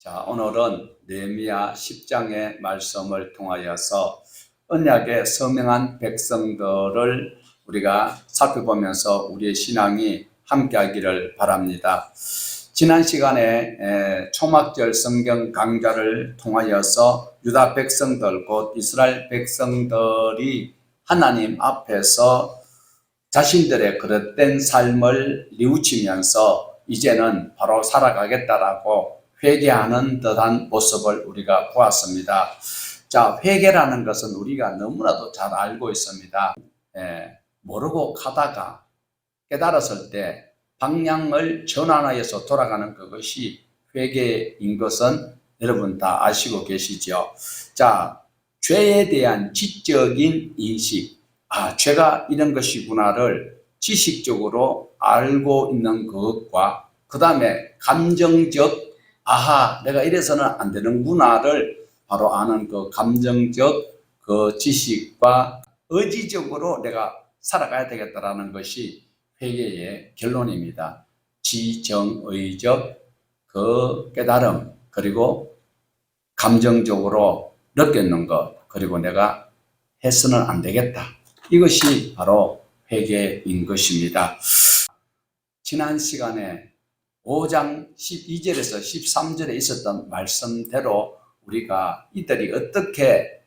자, 오늘은 느헤미야 10장의 말씀을 통하여서 언약에 서명한 백성들을 우리가 살펴보면서 우리의 신앙이 함께하기를 바랍니다. 지난 시간에 초막절 성경 강좌를 통하여서 유다 백성들 곧 이스라엘 백성들이 하나님 앞에서 자신들의 그릇된 삶을 뉘우치면서 이제는 바로 살아가겠다라고 회개하는 듯한 모습을 우리가 보았습니다. 자, 회개라는 것은 우리가 너무나도 잘 알고 있습니다. 모르고 가다가 깨달았을 때 방향을 전환하여서 돌아가는 그것이 회개인 것은 여러분 다 아시고 계시죠. 자, 죄에 대한 지적인 인식, 죄가 이런 것이구나를 지식적으로 알고 있는 것과 그 다음에 감정적 내가 이래서는 안 되는구나를 바로 아는 그 감정적 그 지식과 의지적으로 내가 살아가야 되겠다라는 것이 회개의 결론입니다. 지정의적 그 깨달음, 그리고 감정적으로 느끼는 것, 그리고 내가 해서는 안 되겠다. 이것이 바로 회개인 것입니다. 지난 시간에 5장 12절에서 13절에 있었던 말씀대로 우리가 이들이 어떻게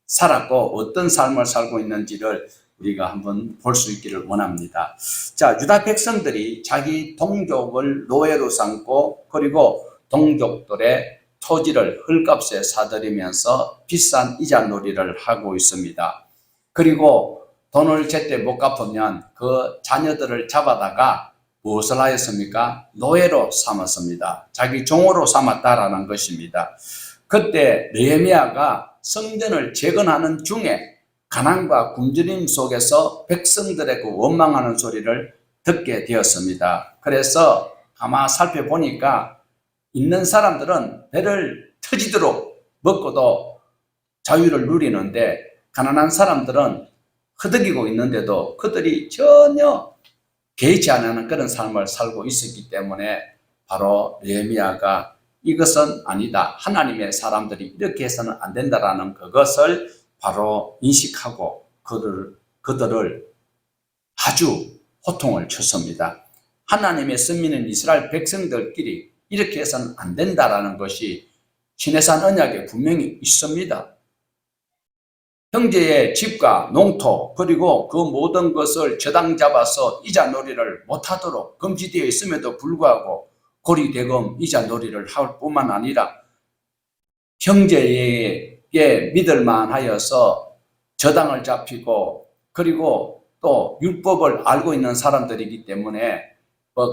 살았고 어떤 삶을 살고 있는지를 우리가 한번 볼 수 있기를 원합니다. 자, 유다 백성들이 자기 동족을 노예로 삼고 그리고 동족들의 토지를 헐값에 사들이면서 비싼 이자놀이를 하고 있습니다. 그리고 돈을 제때 못 갚으면 그 자녀들을 잡아다가 무엇을 하였습니까? 노예로 삼았습니다. 자기 종으로 삼았다라는 것입니다. 그때 느헤미야가 성전을 재건하는 중에 가난과 굶주림 속에서 백성들의 그 원망하는 소리를 듣게 되었습니다. 그래서 가만 살펴보니까 있는 사람들은 배를 터지도록 먹고도 자유를 누리는데 가난한 사람들은 허덕이고 있는데도 그들이 전혀 개의치 않는 그런 삶을 살고 있었기 때문에 바로 느헤미야가 이것은 아니다. 하나님의 사람들이 이렇게 해서는 안 된다라는 그것을 바로 인식하고 그들을 아주 호통을 쳤습니다. 하나님의 선민인 이스라엘 백성들끼리 이렇게 해서는 안 된다라는 것이 시내산 언약에 분명히 있습니다. 형제의 집과 농토 그리고 그 모든 것을 저당 잡아서 이자놀이를 못하도록 금지되어 있음에도 불구하고 고리대금 이자놀이를 할 뿐만 아니라 형제에게 믿을만 하여서 저당을 잡히고 그리고 또 율법을 알고 있는 사람들이기 때문에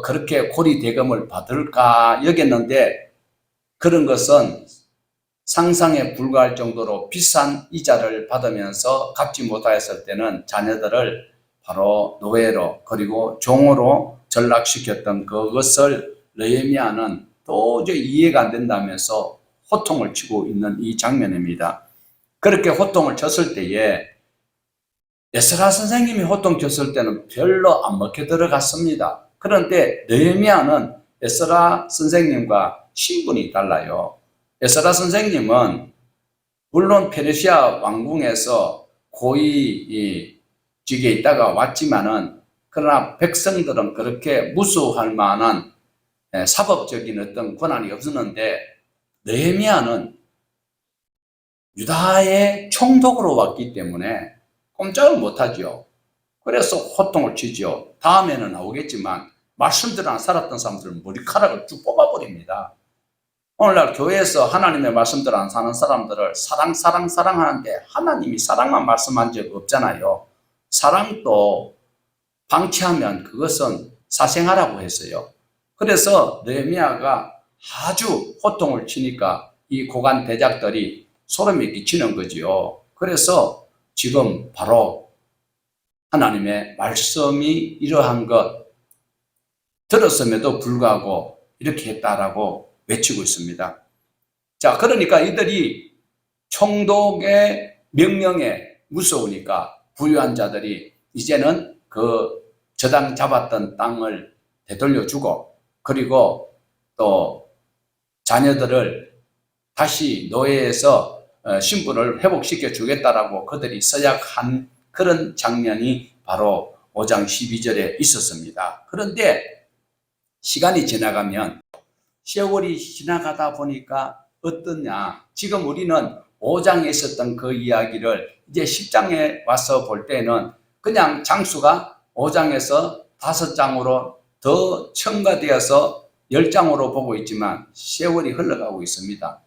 그렇게 고리대금을 받을까 여겼는데 그런 것은 상상에 불과할 정도로 비싼 이자를 받으면서 갚지 못하였을 때는 자녀들을 바로 노예로 그리고 종으로 전락시켰던 그것을 느헤미야는 도저히 이해가 안 된다면서 호통을 치고 있는 이 장면입니다. 그렇게 호통을 쳤을 때에 에스라 선생님이 호통 쳤을 때는 별로 안 먹혀 들어갔습니다. 그런데 느헤미야는 에스라 선생님과 신분이 달라요. 에스라 선생님은 물론 페르시아 왕궁에서 고위직에 있다가 왔지만은 그러나 백성들은 그렇게 무수할 만한 사법적인 어떤 권한이 없었는데 느헤미야는 유다의 총독으로 왔기 때문에 꼼짝을 못하죠. 그래서 호통을 치죠. 다음에는 나오겠지만 말씀대로 안 살았던 사람들은 머리카락을 쭉 뽑아버립니다. 오늘날 교회에서 하나님의 말씀대로 안 사는 사람들을 사랑하는데 하나님이 사랑만 말씀한 적 없잖아요. 사랑도 방치하면 그것은 사생하라고 했어요. 그래서 느헤미야가 아주 호통을 치니까 이 고관 대작들이 소름이 끼치는 거지요. 그래서 지금 바로 하나님의 말씀이 이러한 것 들었음에도 불구하고 이렇게 했다라고 외치고 있습니다. 자, 그러니까 이들이 총독의 명령에 무서우니까 부유한 자들이 이제는 그 저당 잡았던 땅을 되돌려주고 그리고 또 자녀들을 다시 노예에서 신분을 회복시켜 주겠다라고 그들이 서약한 그런 장면이 바로 5장 12절에 있었습니다. 그런데 시간이 지나가면 세월이 지나가다 보니까 어떠냐? 지금 우리는 5장에 있었던 그 이야기를 이제 10장에 와서 볼 때는 그냥 장수가 5장에서 5장으로 더 첨가되어서 10장으로 보고 있지만 세월이 흘러가고 있습니다.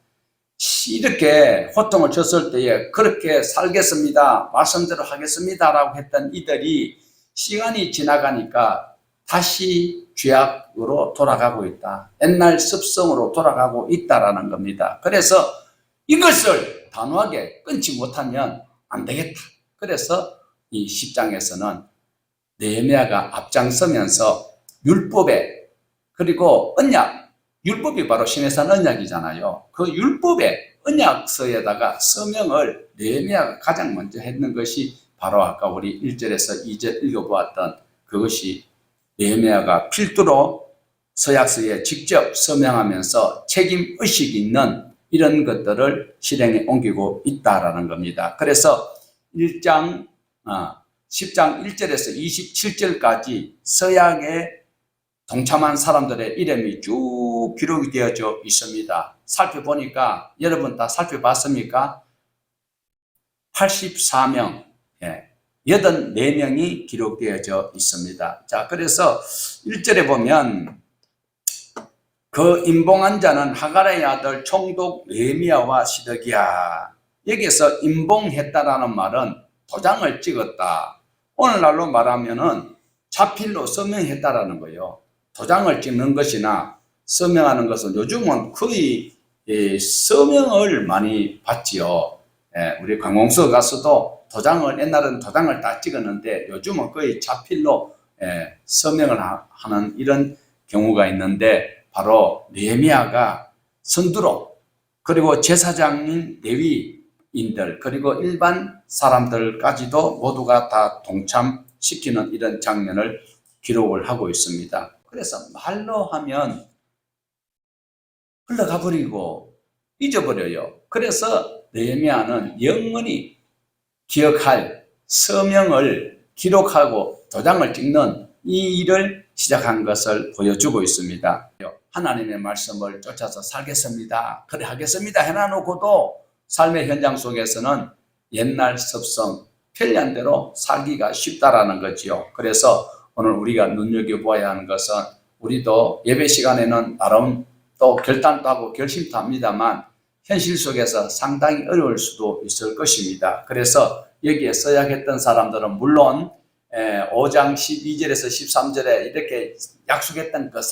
이렇게 호통을 쳤을 때에 그렇게 살겠습니다, 말씀대로 하겠습니다 라고 했던 이들이 시간이 지나가니까 다시 죄악으로 돌아가고 있다, 옛날 습성으로 돌아가고 있다라는 겁니다. 그래서 이것을 단호하게 끊지 못하면 안 되겠다. 그래서 이 10장에서는 느헤미야가 앞장서면서 율법에, 그리고 언약, 율법이 바로 신해산 언약이잖아요. 그 율법의 언약서에다가 서명을 느헤미야가 가장 먼저 했는 것이 바로 아까 우리 1절에서 2절 읽어보았던 그것이 느헤미야가 필두로 서약서에 직접 서명하면서 책임의식이 있는 이런 것들을 실행에 옮기고 있다라는 겁니다. 그래서 10장 1절에서 27절까지 서약에 동참한 사람들의 이름이 쭉 기록이 되어져 있습니다. 살펴보니까 여러분 다 살펴봤습니까? 84명, 84명이 기록되어져 있습니다. 자, 그래서 1절에 보면 그 임봉한 자는 하가라의 아들 총독 느헤미야와 시드기야. 여기서 임봉했다라는 말은 도장을 찍었다. 오늘날로 말하면은 자필로 서명했다라는 거예요. 도장을 찍는 것이나 서명하는 것은 요즘은 거의 서명을 많이 받지요. 우리 관공서 가서도 도장을, 옛날은 도장을 다 찍었는데 요즘은 거의 자필로 서명을 하는 이런 경우가 있는데, 바로 느헤미야가 선두로, 그리고 제사장인 레위인들, 그리고 일반 사람들까지도 모두가 다 동참시키는 이런 장면을 기록을 하고 있습니다. 그래서 말로 하면 흘러가 버리고 잊어버려요. 그래서 느헤미야는 영원히 기억할 서명을 기록하고 도장을 찍는 이 일을 시작한 것을 보여주고 있습니다. 하나님의 말씀을 쫓아서 살겠습니다, 그래 하겠습니다 해놔놓고도 삶의 현장 속에서는 옛날 습성, 편리한 대로 살기가 쉽다라는 거지요. 그래서 오늘 우리가 눈여겨보아야 하는 것은, 우리도 예배 시간에는 나름 또 결단도 하고 결심도 합니다만 현실 속에서 상당히 어려울 수도 있을 것입니다. 그래서 여기에 서약했던 사람들은 물론 5장 12절에서 13절에 이렇게 약속했던 그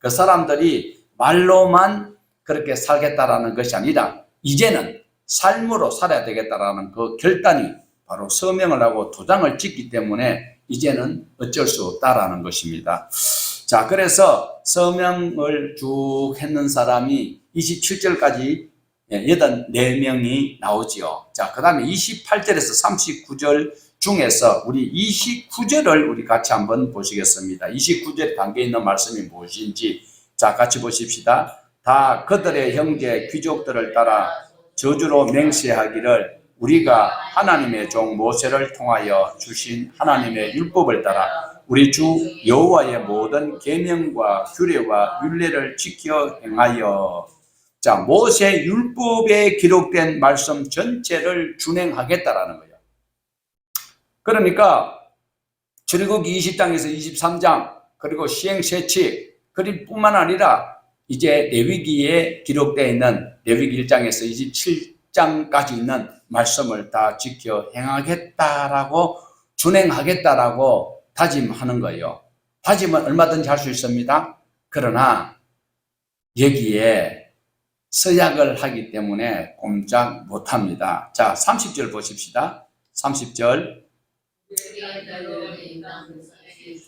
사람들이 말로만 그렇게 살겠다라는 것이 아니라 이제는 삶으로 살아야 되겠다라는 그 결단이 바로 서명을 하고 도장을 찍기 때문에 이제는 어쩔 수 없다라는 것입니다. 자, 그래서 서명을 쭉 했는 사람이 27절까지 84명이 나오지요. 자, 그 다음에 28절에서 39절 중에서 우리 29절을 우리 같이 한번 보시겠습니다. 29절에 담겨 있는 말씀이 무엇인지 자, 같이 보십시다. 다 그들의 형제 귀족들을 따라 저주로 맹세하기를 우리가 하나님의 종 모세를 통하여 주신 하나님의 율법을 따라 우리 주 여호와의 모든 계명과 규례와 율례를 지켜 행하여, 자, 모세 율법에 기록된 말씀 전체를 준행하겠다라는 거예요. 그러니까 출애굽기 20장에서 23장, 그리고 시행세칙, 그리 뿐만 아니라 이제 레위기에 기록되어 있는 레위기 1장에서 27장까지 있는 말씀을 다 지켜 행하겠다라고, 준행하겠다라고 다짐하는 거예요. 다짐은 얼마든지 할 수 있습니다. 그러나 여기에 서약을 하기 때문에 꼼짝 못합니다. 자, 30절 보십시다. 30절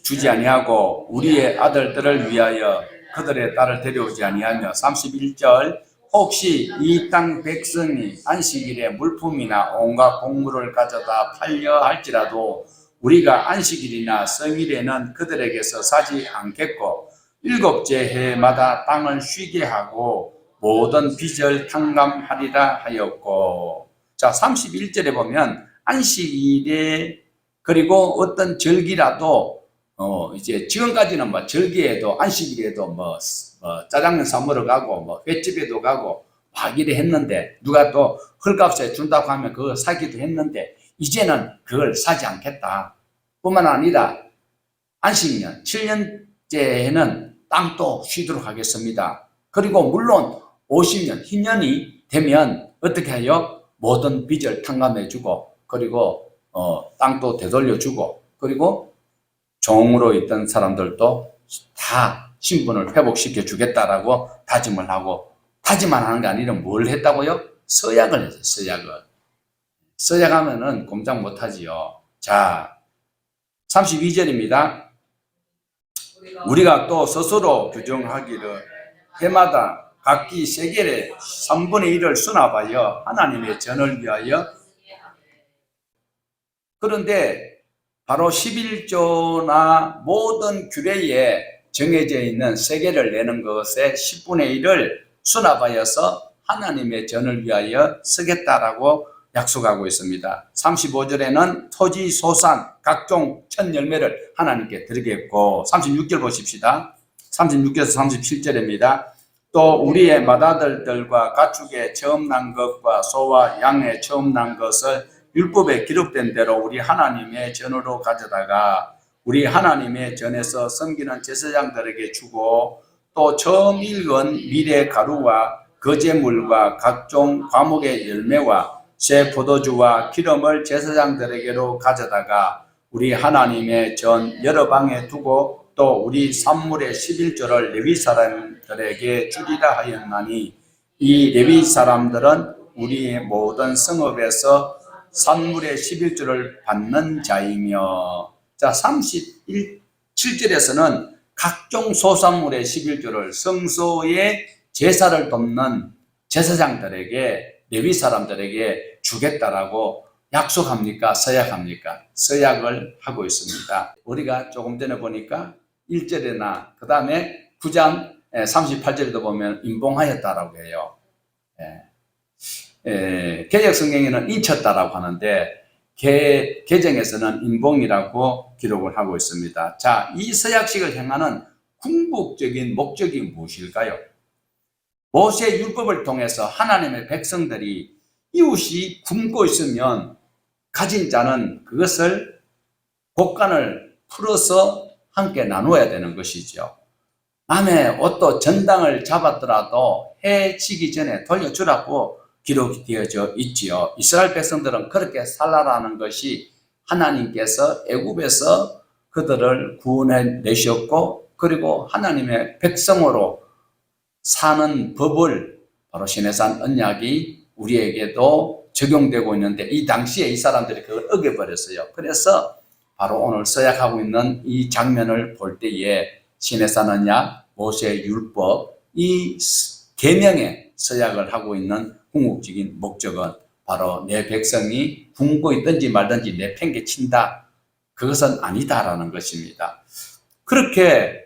주지 아니하고 우리의 아들들을 위하여 그들의 딸을 데려오지 아니하며, 31절 혹시 이 땅 백성이 안식일에 물품이나 온갖 곡물을 가져다 팔려 할지라도 우리가 안식일이나 성일에는 그들에게서 사지 않겠고 일곱째 해마다 땅을 쉬게 하고 모든 빚을 탕감하리라 하였고. 자, 31절에 보면 안식일에 그리고 어떤 절기라도 이제 지금까지는 뭐 절기에도 안식일에도 뭐 짜장면 사 먹으러 가고 뭐 횟집에도 가고 막 이래 했는데 누가 또 헐값에 준다고 하면 그거 사기도 했는데 이제는 그걸 사지 않겠다. 뿐만 아니라 안식년 7년째에는 땅도 쉬도록 하겠습니다. 그리고 물론 50년 희년이 되면 어떻게 해요? 모든 빚을 탕감해주고 그리고 땅도 되돌려주고 그리고 종으로 있던 사람들도 다 신분을 회복시켜 주겠다라고 다짐을 하고 다짐만 하는 게 아니라 뭘 했다고요? 서약을 했어요. 서약을. 서약하면은 꼼짝 못하지요. 자, 32절입니다. 우리가 또 스스로 규정하기를 해마다 각기 세겔의 3분의 1을 수납하여 하나님의 전을 위하여. 그런데 바로 11조나 모든 규례에 정해져 있는 세겔을 내는 것의 10분의 1을 수납하여서 하나님의 전을 위하여 쓰겠다라고 약속하고 있습니다. 35절에는 토지, 소산, 각종 첫 열매를 하나님께 드리겠고 36절 보십시다. 36절에서 37절입니다. 또 우리의 맏아들들과 가축의 처음 난 것과 소와 양의 처음 난 것을 율법에 기록된 대로 우리 하나님의 전으로 가져다가 우리 하나님의 전에서 섬기는 제사장들에게 주고 또 처음 읽은 밀의 가루와 거제물과 각종 과목의 열매와 새 포도주와 기름을 제사장들에게로 가져다가 우리 하나님의 전 여러 방에 두고 또 우리 산물의 11조를 레위 사람들에게 주리라 하였나니 이 레위 사람들은 우리의 모든 성읍에서 산물의 11조를 받는 자이며. 자, 37절에서는 각종 소산물의 11조를 성소의 제사를 돕는 제사장들에게 레위 사람들에게 주겠다라고 약속합니까? 서약합니까? 서약을 하고 있습니다. 우리가 조금 전에 보니까 1절이나 그 다음에 9장 38절에도 보면 인봉하였다라고 해요. 개역 성경에는 인쳤다라고 하는데 개정에서는 인봉이라고 기록을 하고 있습니다. 자, 이 서약식을 행하는 궁극적인 목적이 무엇일까요? 모세의 율법을 통해서 하나님의 백성들이 이웃이 굶고 있으면 가진 자는 그것을 곡간을 풀어서 함께 나누어야 되는 것이죠. 남의 옷도 전당을 잡았더라도 해 지기 전에 돌려주라고 기록이 되어져 있지요. 이스라엘 백성들은 그렇게 살라라는 것이 하나님께서 애굽에서 그들을 구원해 내셨고 그리고 하나님의 백성으로 사는 법을 바로 시내산 언약이 우리에게도 적용되고 있는데 이 당시에 이 사람들이 그걸 어겨버렸어요. 그래서 바로 오늘 서약하고 있는 이 장면을 볼 때에 시내산 언약, 모세의 율법, 이 계명의 서약을 하고 있는 궁극적인 목적은 바로 내 백성이 굶고 있든지 말든지 내팽개친다. 그것은 아니다라는 것입니다. 그렇게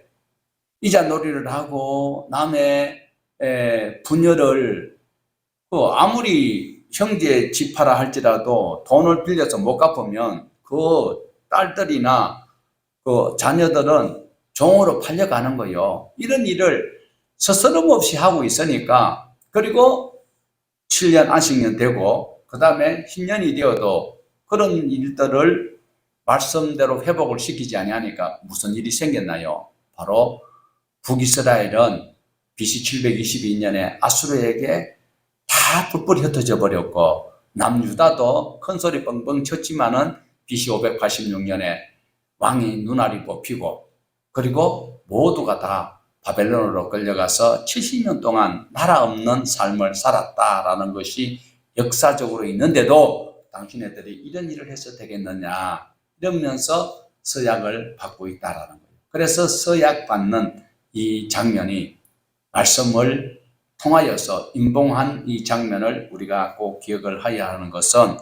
이자놀이를 하고 남의 분열을 아무리 형제 집하라 할지라도 돈을 빌려서 못 갚으면 그 딸들이나 그 자녀들은 종으로 팔려가는 거예요. 이런 일을 스스럼 없이 하고 있으니까 그리고 7년 안식년 되고 그 다음에 10년이 되어도 그런 일들을 말씀대로 회복을 시키지 아니하니까 무슨 일이 생겼나요? 바로 북이스라엘은 BC 722년에 아수르에게 다 뿔뿔이 흩어져 버렸고 남유다도 큰 소리 뻥뻥 쳤지만은 BC 586년에 왕이 눈알이 뽑히고 그리고 모두가 다 바벨론으로 끌려가서 70년 동안 나라 없는 삶을 살았다라는 것이 역사적으로 있는데도 당신네들이 이런 일을 해서 되겠느냐 이러면서 서약을 받고 있다라는 거예요. 그래서 서약 받는 이 장면이 말씀을 통하여서 인봉한 이 장면을 우리가 꼭 기억을 해야 하는 것은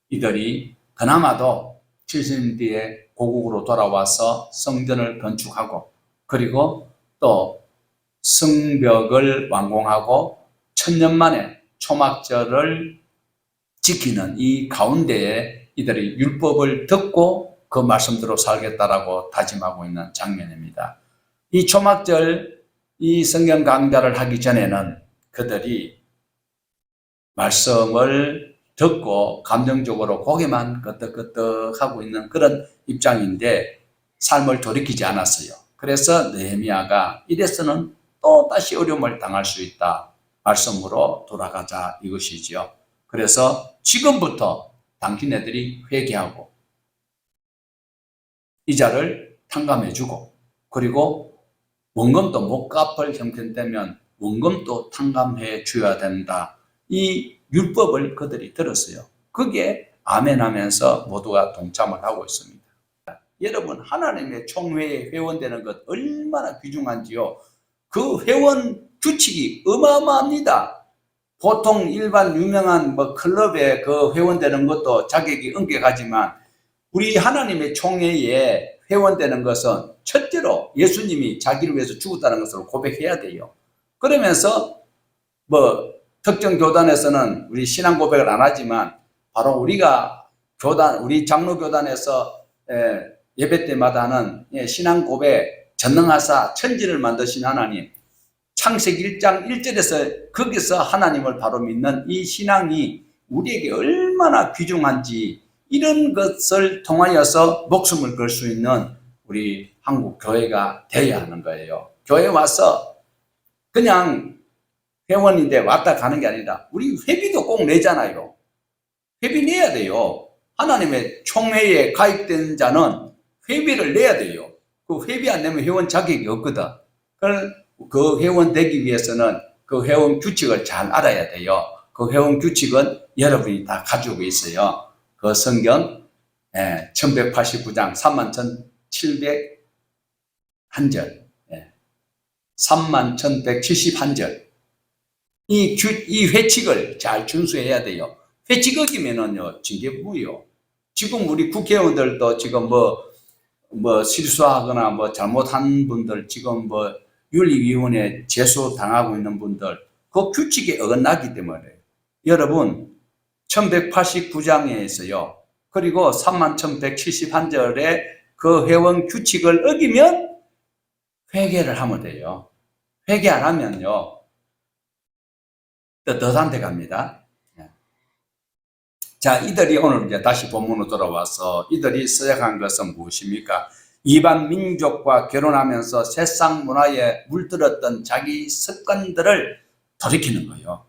이들이 그나마도 70년 뒤에 고국으로 돌아와서 성전을 건축하고 그리고 또 성벽을 완공하고 천년 만에 초막절을 지키는 이 가운데에 이들이 율법을 듣고 그 말씀대로 살겠다라고 다짐하고 있는 장면입니다. 이 초막절 이 성경 강좌를 하기 전에는 그들이 말씀을 듣고 감정적으로 고개만 끄덕끄덕하고 있는 그런 입장인데 삶을 돌이키지 않았어요. 그래서 느헤미야가 이래서는 또 다시 어려움을 당할 수 있다. 말씀으로 돌아가자 이것이지요. 그래서 지금부터 당신네들이 회개하고 이자를 탕감해주고 그리고 원금도 못 갚을 형편되면 원금도 탕감해 줘야 된다. 이 율법을 그들이 들었어요. 그게 아멘 하면서 모두가 동참을 하고 있습니다. 여러분, 하나님의 총회에 회원되는 것 얼마나 귀중한지요. 그 회원 규칙이 어마어마합니다. 보통 일반 유명한 클럽에 그 회원되는 것도 자격이 엄격하지만 우리 하나님의 총회에 회원되는 것은 첫째로 예수님이 자기를 위해서 죽었다는 것을 고백해야 돼요. 그러면서 특정 교단에서는 우리 신앙 고백을 안 하지만 바로 우리가 우리 장로교단에서 예배 때마다 하는 신앙 고백, 전능하사 천지를 만드신 하나님, 창세기 1장 1절에서 거기서 하나님을 바로 믿는 이 신앙이 우리에게 얼마나 귀중한지 이런 것을 통하여서 목숨을 걸 수 있는 우리 한국 교회가 되어야 하는 거예요. 교회 와서 그냥 회원인데 왔다 가는 게 아니라 우리 회비도 꼭 내잖아요. 회비 내야 돼요. 하나님의 총회에 가입된 자는 회비를 내야 돼요. 그 회비 안 내면 회원 자격이 없거든. 그 회원 되기 위해서는 그 회원 규칙을 잘 알아야 돼요. 그 회원 규칙은 여러분이 다 가지고 있어요. 그 성경 1189장 31,701절 31,171절 이 회칙을 잘 준수해야 돼요. 회칙 어기면은요 징계부요. 지금 우리 국회의원들도 지금 실수하거나 잘못한 분들 지금 윤리위원회 제소 당하고 있는 분들 그 규칙에 어긋나기 때문에 여러분 1189장에서요 그리고 31,171절에 그 회원 규칙을 어기면 회개를 하면 돼요. 회개 안 하면요 떳떳한데 갑니다. 자, 이들이 오늘 이제 다시 본문으로 돌아와서 이들이 서약한 것은 무엇입니까? 이방 민족과 결혼하면서 세상 문화에 물들었던 자기 습관들을 돌이키는 거예요.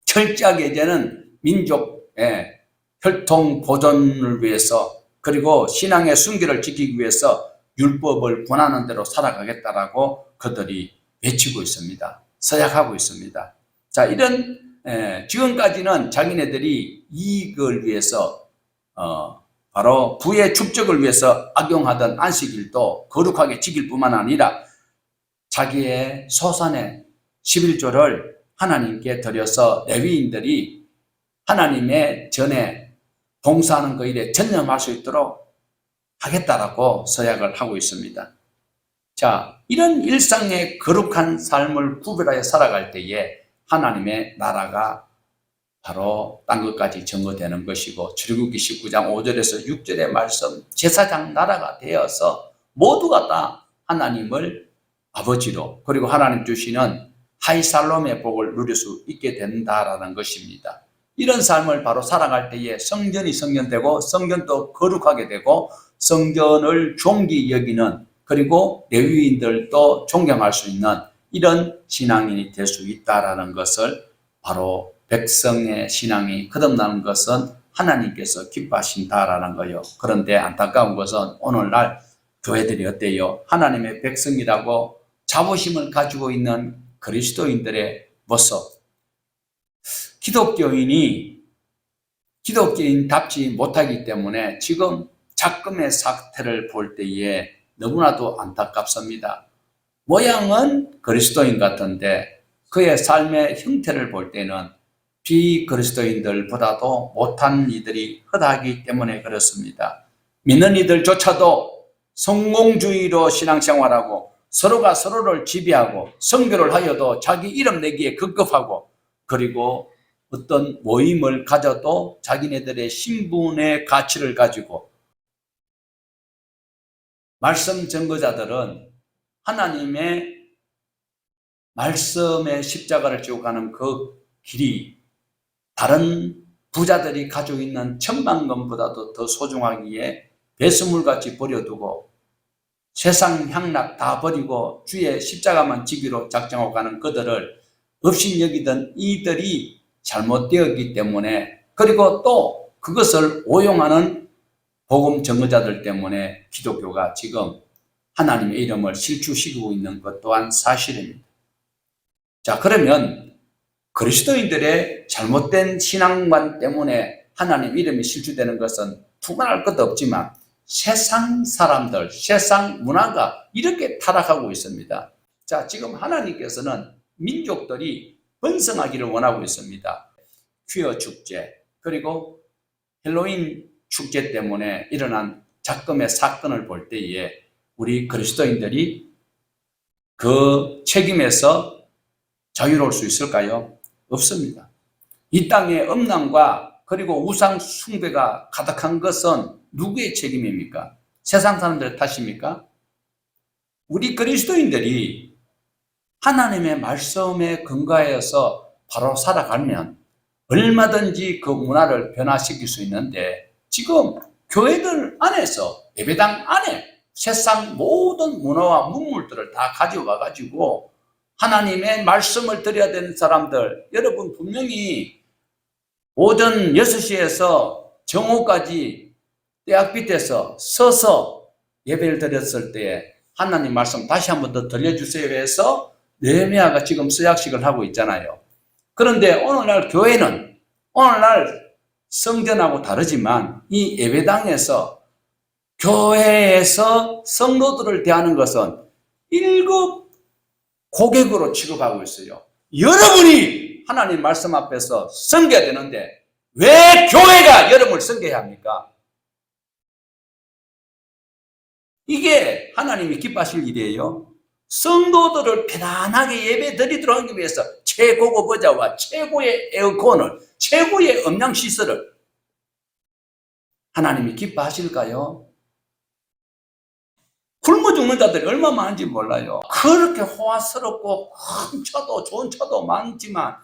철저하게 이제는 민족의 혈통 보존을 위해서 그리고 신앙의 순결을 지키기 위해서 율법을 권하는 대로 살아가겠다라고 그들이 외치고 있습니다. 서약하고 있습니다. 자, 이런 지금까지는 자기네들이 이익을 위해서 바로 부의 축적을 위해서 악용하던 안식일도 거룩하게 지킬 뿐만 아니라 자기의 소산의 11조를 하나님께 드려서 레위인들이 하나님의 전에 봉사하는 그 일에 전념할 수 있도록 하겠다라고 서약을 하고 있습니다. 자, 이런 일상의 거룩한 삶을 구별하여 살아갈 때에 하나님의 나라가 바로 땅 끝까지 증거되는 것이고 출애굽기 19장 5절에서 6절의 말씀 제사장 나라가 되어서 모두가 다 하나님을 아버지로 그리고 하나님 주시는 하이살롬의 복을 누릴 수 있게 된다라는 것입니다. 이런 삶을 바로 살아갈 때에 성전이 성전되고 성전도 거룩하게 되고 성전을 존귀 여기는 그리고 레위인들도 존경할 수 있는 이런 신앙인이 될 수 있다라는 것을 바로 백성의 신앙이 거듭나는 것은 하나님께서 기뻐하신다라는 거예요. 그런데 안타까운 것은 오늘날 교회들이 어때요? 하나님의 백성이라고 자부심을 가지고 있는 그리스도인들의 모습. 기독교인답지 못하기 때문에 지금 작금의 사태를 볼 때에 너무나도 안타깝습니다. 모양은 그리스도인 같은데 그의 삶의 형태를 볼 때는 비그리스도인들보다도 못한 이들이 허다하기 때문에 그렇습니다. 믿는 이들조차도 성공주의로 신앙생활하고 서로가 서로를 지배하고 성교를 하여도 자기 이름 내기에 급급하고 그리고 어떤 모임을 가져도 자기네들의 신분의 가치를 가지고 말씀 증거자들은 하나님의 말씀의 십자가를 지고 가는 그 길이 다른 부자들이 가지고 있는 천만금보다도 더 소중하기에 배수물같이 버려두고 세상 향락 다 버리고 주의 십자가만 지기로 작정하고 가는 그들을 업신여기던 이들이 잘못되었기 때문에 그리고 또 그것을 오용하는 복음 전거자들 때문에 기독교가 지금 하나님의 이름을 실추시키고 있는 것 또한 사실입니다. 자, 그러면 그리스도인들의 잘못된 신앙관 때문에 하나님 이름이 실추되는 것은 두말할 것도 없지만 세상 사람들, 세상 문화가 이렇게 타락하고 있습니다. 자, 지금 하나님께서는 민족들이 번성하기를 원하고 있습니다. 퀴어 축제, 그리고 헬로윈 축제 때문에 일어난 작금의 사건을 볼 때에 우리 그리스도인들이 그 책임에서 자유로울 수 있을까요? 없습니다. 이 땅에 음란과 그리고 우상 숭배가 가득한 것은 누구의 책임입니까? 세상 사람들의 탓입니까? 우리 그리스도인들이 하나님의 말씀에 근거하여서 바로 살아가면 얼마든지 그 문화를 변화시킬 수 있는데 지금 교회들 안에서 예배당 안에 세상 모든 문화와 문물들을 다 가져와 가지고 하나님의 말씀을 드려야 되는 사람들, 여러분 분명히 오전 6시에서 정오까지 대학 밑에서 서서 예배를 드렸을 때 하나님 말씀 다시 한 번 더 들려주세요 해서 느헤미야가 지금 서약식을 하고 있잖아요. 그런데 오늘날 교회는 오늘날 성전하고 다르지만 이 예배당에서 교회에서 성도들을 대하는 것은 1급 고객으로 취급하고 있어요. 여러분이 하나님 말씀 앞에서 섬겨야 되는데 왜 교회가 여러분을 섬겨야 합니까? 이게 하나님이 기뻐하실 일이에요. 성도들을 편안하게 예배 드리도록 하기 위해서 최고급 의자와 최고의 에어컨을, 최고의 음향시설을 하나님이 기뻐하실까요? 굶어 죽는 자들이 얼마나 많은지 몰라요. 그렇게 호화스럽고 큰 차도 좋은 차도 많지만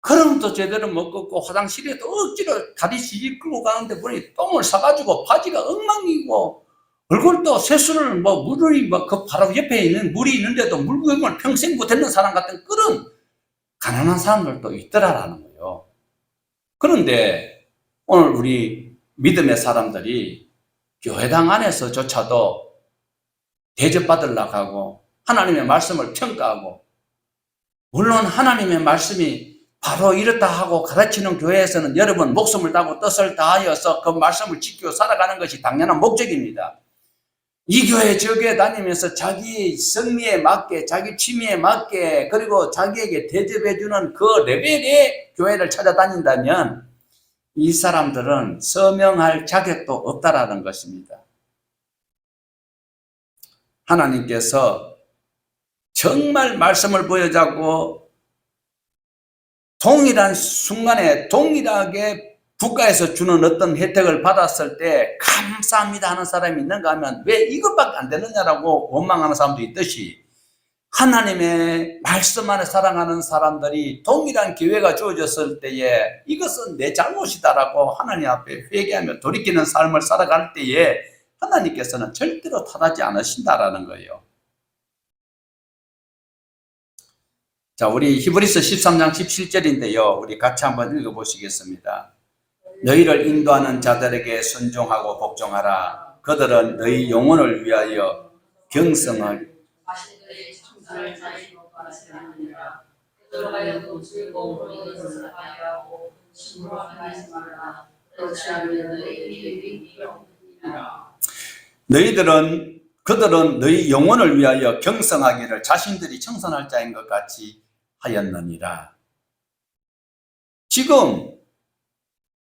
그럼도 제대로 못 걷고 화장실에도 억지로 다리 지질 끌고 가는데 보니 똥을 싸가지고 바지가 엉망이고 얼굴도 세수를 물이 그 바로 옆에 있는 물이 있는데도 물구경을 평생 못했는 사람 같은 그런 가난한 사람들도 있더라라는 거예요. 그런데 오늘 우리 믿음의 사람들이 교회당 안에서조차도 대접받으려고 하고 하나님의 말씀을 평가하고 물론 하나님의 말씀이 바로 이렇다 하고 가르치는 교회에서는 여러분 목숨을 다하고 뜻을 다하여서 그 말씀을 지키고 살아가는 것이 당연한 목적입니다. 이 교회 저 교회 다니면서 자기 성미에 맞게 자기 취미에 맞게 그리고 자기에게 대접해주는 그 레벨의 교회를 찾아다닌다면 이 사람들은 서명할 자격도 없다라는 것입니다. 하나님께서 정말 말씀을 보여자고 동일한 순간에 동일하게 국가에서 주는 어떤 혜택을 받았을 때 감사합니다 하는 사람이 있는가 하면 왜 이것밖에 안 되느냐라고 원망하는 사람도 있듯이 하나님의 말씀 안에 사랑하는 사람들이 동일한 기회가 주어졌을 때에 이것은 내 잘못이다라고 하나님 앞에 회개하며 돌이키는 삶을 살아갈 때에 하나님께서는 절대로 탓하지 않으신다라는 거예요. 자, 우리 히브리서 13장 17절인데요. 우리 같이 한번 읽어보시겠습니다. 너희를 인도하는 자들에게 순종하고 복종하라. 그들은 너희 영혼을 위하여 경성하게 그들은 너희 영혼을 위하여 경성하기를 자신들이 청선할 자인 것 같이 하였느니라. 지금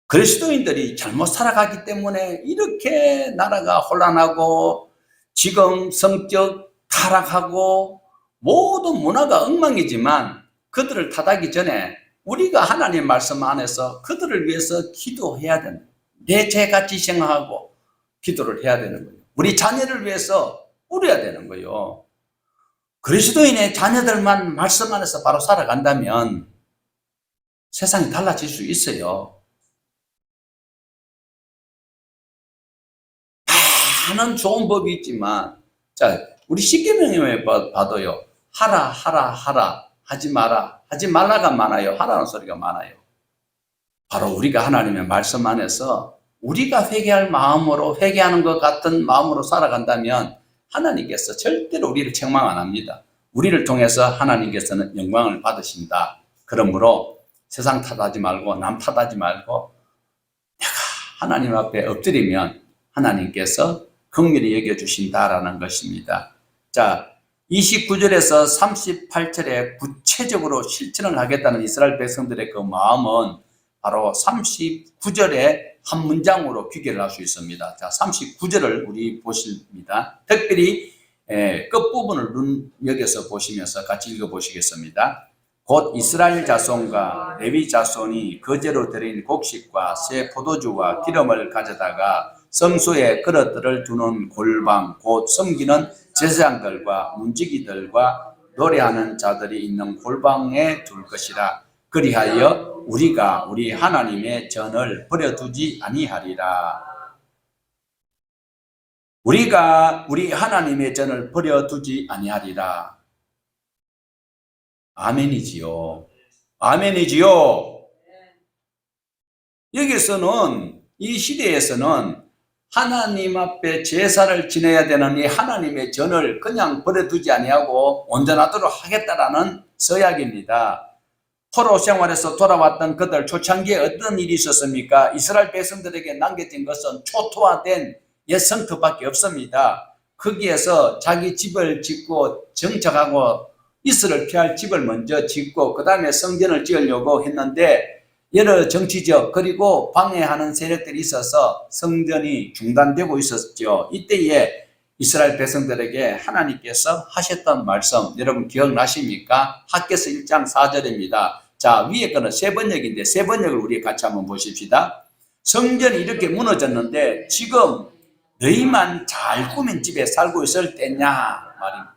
그리스도인들이 잘못 살아가기 때문에 이렇게 나라가 혼란하고 지금 성적 다 타락하고 모든 문화가 엉망이지만 그들을 탓하기 전에 우리가 하나님 말씀 안에서 그들을 위해서 기도해야 된다. 내 죄같이 생각하고 기도를 해야 되는 거예요. 우리 자녀를 위해서 울어야 되는 거예요. 그리스도인의 자녀들만 말씀 안에서 바로 살아간다면 세상이 달라질 수 있어요. 많은 좋은 법이 있지만, 자, 우리 십계명에 봐도요. 하라, 하라, 하라, 하지 마라, 하지 말라가 많아요. 하라는 소리가 많아요. 바로 우리가 하나님의 말씀 안에서 우리가 회개할 마음으로, 회개하는 것 같은 마음으로 살아간다면 하나님께서 절대로 우리를 책망 안 합니다. 우리를 통해서 하나님께서는 영광을 받으신다. 그러므로 세상 탓하지 말고 남 탓하지 말고 내가 하나님 앞에 엎드리면 하나님께서 긍휼히 여겨주신다라는 것입니다. 자, 29절에서 38절에 구체적으로 실천을 하겠다는 이스라엘 백성들의 그 마음은 바로 39절에 한 문장으로 귀결을 할 수 있습니다. 자, 39절을 우리 보십니다. 특별히 끝부분을 눈여겨서 보시면서 같이 읽어보시겠습니다. 곧 이스라엘 자손과 레위 자손이 거제로 드린 곡식과 새 포도주와 기름을 가져다가 성소에 그릇들을 두는 골방, 곧 섬기는 제사장들과 문지기들과 노래하는 자들이 있는 골방에 둘 것이라. 그리하여 우리가 우리 하나님의 전을 버려두지 아니하리라. 우리가 우리 하나님의 전을 버려두지 아니하리라. 아멘이지요. 아멘이지요. 여기서는 이 시대에서는 하나님 앞에 제사를 지내야 되는 이 하나님의 전을 그냥 버려두지 아니하고 온전하도록 하겠다라는 서약입니다. 포로 생활에서 돌아왔던 그들 초창기에 어떤 일이 있었습니까? 이스라엘 백성들에게 남겨진 것은 초토화된 옛 성터밖에 없습니다. 거기에서 자기 집을 짓고 정착하고 이스라엘 피할 집을 먼저 짓고 그 다음에 성전을 지으려고 했는데 여러 정치적 그리고 방해하는 세력들이 있어서 성전이 중단되고 있었죠. 이때에 이스라엘 백성들에게 하나님께서 하셨던 말씀 여러분 기억나십니까? 학개서 1장 4절입니다. 자, 위에 거는 세 번역인데 세 번역을 우리 같이 한번 보십시다. 성전이 이렇게 무너졌는데 지금 너희만 잘 꾸민 집에 살고 있을 때냐 말입니다.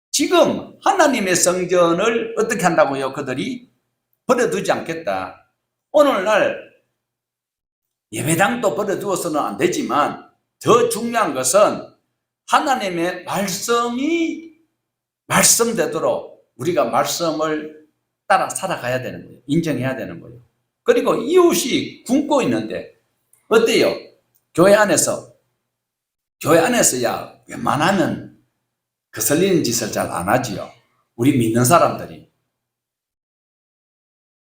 지금 하나님의 성전을 어떻게 한다고요? 그들이 버려두지 않겠다. 오늘날 예배당도 버려두어서는 안 되지만 더 중요한 것은 하나님의 말씀이 말씀되도록 우리가 말씀을 따라 살아가야 되는 거예요. 인정해야 되는 거예요. 그리고 이웃이 굶고 있는데 어때요? 교회 안에서야 웬만하면 거슬리는 짓을 잘 안 하지요. 우리 믿는 사람들이.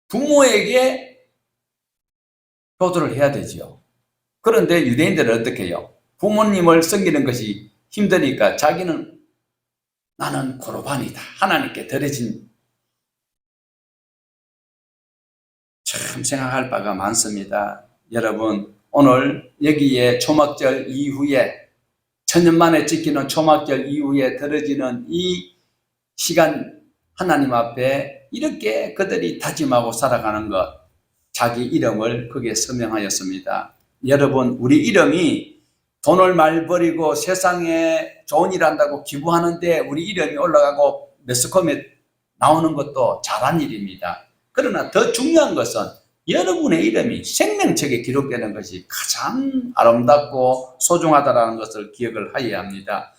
부모에게 효도를 해야 되지요. 그런데 유대인들은 어떻게 해요? 부모님을 섬기는 것이 힘드니까 자기는 나는 고르반이다. 하나님께 드려진 참 생각할 바가 많습니다. 여러분 오늘 여기에 초막절 이후에 천년 만에 지키는 초막절 이후에 드려지는 이 시간 하나님 앞에 이렇게 그들이 다짐하고 살아가는 것 자기 이름을 거기에 서명하였습니다. 여러분 우리 이름이 돈을 많이 버리고 세상에 좋은 일 한다고 기부하는데 우리 이름이 올라가고 매스컴에 나오는 것도 잘한 일입니다. 그러나 더 중요한 것은 여러분의 이름이 생명책에 기록되는 것이 가장 아름답고 소중하다는 것을 기억을 하여야 합니다.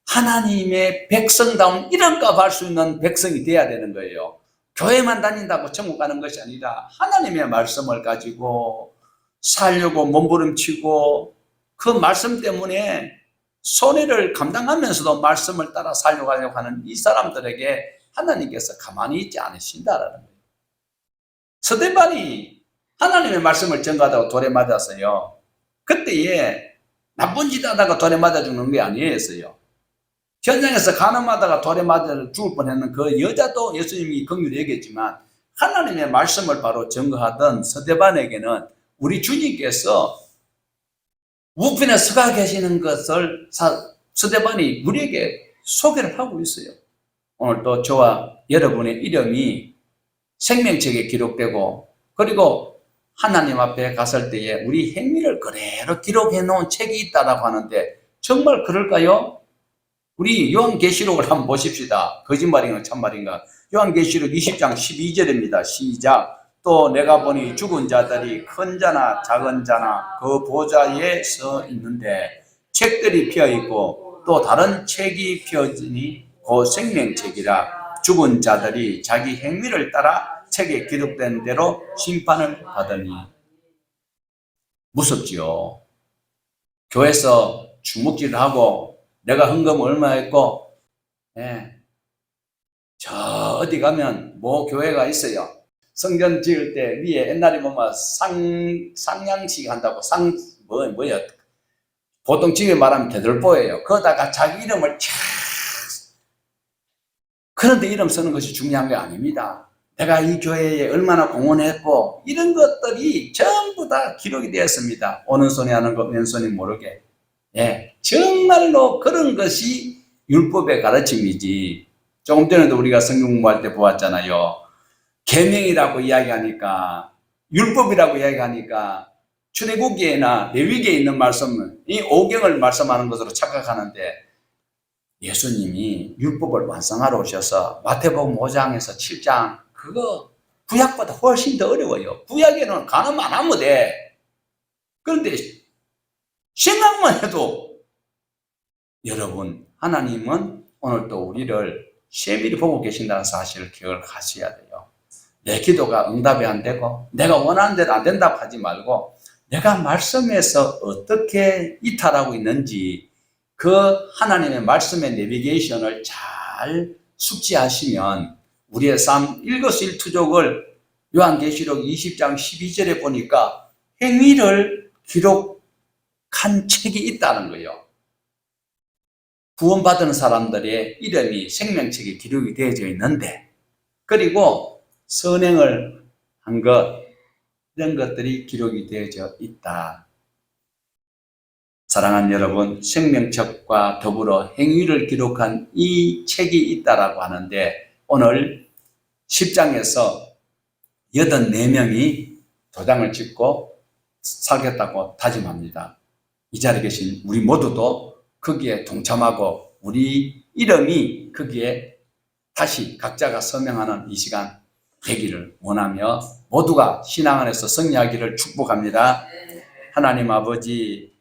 하나님의 백성다운 이름값 할 수 있는 백성이 되어야 되는 거예요. 교회만 다닌다고 천국 가는 것이 아니라 하나님의 말씀을 가지고 살려고 몸부림치고 그 말씀 때문에 손해를 감당하면서도 말씀을 따라 살려고 하는 이 사람들에게 하나님께서 가만히 있지 않으신다라는 거예요. 스데반이 하나님의 말씀을 전가하다가 돌에 맞았어요. 그때에 나쁜 짓 하다가 돌에 맞아 죽는 게 아니었어요. 현장에서 가늠하다가 돌에 맞아 죽을 뻔했는 그 여자도 예수님이 긍휼히 여겼지만 하나님의 말씀을 바로 전거하던 스데반에게는 우리 주님께서 우편에 서가 계시는 것을 스데반이 우리에게 소개를 하고 있어요. 오늘 또 저와 여러분의 이름이 생명책에 기록되고, 그리고 하나님 앞에 갔을 때에 우리 행위를 그대로 기록해 놓은 책이 있다라고 하는데 정말 그럴까요? 우리 요한계시록을 한번 보십시다. 거짓말인가 참말인가. 요한계시록 20장 12절입니다. 시작. 또 내가 보니 죽은 자들이 큰 자나 작은 자나 그 보좌에 서 있는데 책들이 피어 있고 또 다른 책이 피어지니 그 생명책이라. 죽은 자들이 자기 행위를 따라 책에 기록된 대로 심판을 받으니. 무섭지요. 교회에서 주먹질을 하고 내가 헌금 얼마 했고, 예. 저 어디 가면 뭐 교회가 있어요. 성전 지을 때 위에 옛날에 보면 상냥식 한다고 뭐야. 보통 집에 말하면 대들보예요. 거기다가 자기 이름을 촥. 그런데 이름 쓰는 것이 중요한 게 아닙니다. 내가 이 교회에 얼마나 공헌했고 이런 것들이 전부 다 기록이 되었습니다. 오는 손이 하는 것 왼손이 모르게. 예, 정말로 그런 것이 율법의 가르침이지. 조금 전에도 우리가 성경 공부할 때 보았잖아요. 계명이라고 이야기하니까, 율법이라고 이야기하니까 출애굽기나 레위기에 있는 말씀은 이 오경을 말씀하는 것으로 착각하는데, 예수님이 율법을 완성하러 오셔서 마태복음 5장에서 7장, 그거 구약보다 훨씬 더 어려워요. 구약에는 간음만 하면 돼. 그런데 생각만 해도, 여러분, 하나님은 오늘 또 우리를 세밀히 보고 계신다는 사실을 기억을 하셔야 돼요. 내 기도가 응답이 안 되고 내가 원하는 대로 안 된다고 하지 말고, 내가 말씀에서 어떻게 이탈하고 있는지 그 하나님의 말씀의 내비게이션을 잘 숙지하시면, 우리의 삶 일거수일투족을 요한계시록 20장 12절에 보니까 행위를 기록한 책이 있다는 거예요. 구원받은 사람들의 이름이 생명책에 기록이 되어져 있는데, 그리고 선행을 한 것, 이런 것들이 기록이 되어져 있다. 사랑하는 여러분, 생명책과 더불어 행위를 기록한 이 책이 있다라고 하는데, 오늘 10장에서 84명이 도장을 찍고 살겠다고 다짐합니다. 이 자리에 계신 우리 모두도 거기에 동참하고 우리 이름이 거기에 다시 각자가 서명하는 이 시간 되기를 원하며 모두가 신앙 안에서 승리하기를 축복합니다. 하나님 아버지,